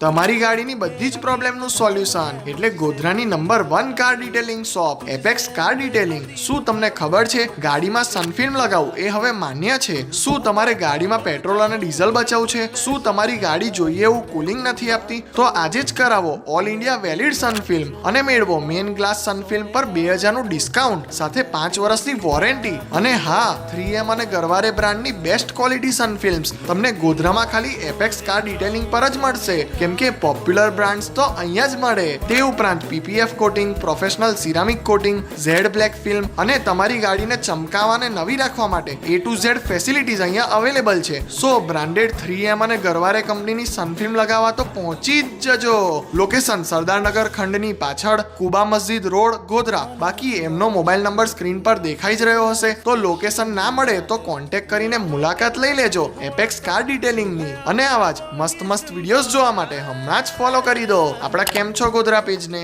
તમારી ગાડીની બધી જ પ્રોબ્લેમનું સોલ્યુશન એટલે ગોધરાની number 1 car detailing shop apex car detailing. શું તમને ખબર છે ગાડીમાં સનફિલ્મ લગાવવું એ હવે માન્ય છે? શું તમારે ગાડીમાં પેટ્રોલ અને ડીઝલ બચાવવું છે? શું તમારી ગાડી જોઈએ એવું કુલિંગ નથી આપતી? તો આજે જ કરાવો ઓલ ઇન્ડિયા વેલિડ સનફિલ્મ અને મેળવો મેઇન ગ્લાસ સનફિલ્મ પર 2000નું ડિસ્કાઉન્ટ સાથે 5 વર્ષની વોરંટી. અને હા, 3M અને ગરવારે બ્રાન્ડની બેસ્ટ ક્વોલિટી સનફિલ્મ્સ તમને ગોધરામાં ખાલી એપેક્સ કાર ડિટેલિંગ પર જ મળશે. કેમ કે પોપ્યુલર બ્રાન્ડ્સ તો અહીંયા જ મળે. તે ઉપરાંત PPF coating, professional ceramic coating, Z black film અને તમારી ગાડીને ચમકાવવા અને નવી રાખવા માટે A to Z ફેસિલિટીઝ અહીંયા અવેલેબલ છે. સો બ્રાન્ડેડ 3M અને ગરવારે કંપનીની સનફિલ્મ લગાવવા તો પહોંચી જ જજો. લોકેશન સરદારનગર ખંડની પાછળ, કુબા મસ્જિદ રોડ, ગોધરા. બાકી એમનો મોબાઈલ નંબર સ્ક્રીન પર દેખાઈ જ રહ્યો હશે. તો લોકેશન ના મળે તો કોન્ટેક્ટ કરીને મુલાકાત લઈ લેજો એપેક્સ કાર ડિટેલિંગની. અને આવા જ મસ્ત વિડીયોઝ જોવા માટે હમણાં જ ફોલો કરી દો આપણા કેમ છો ગોધરા પેજને.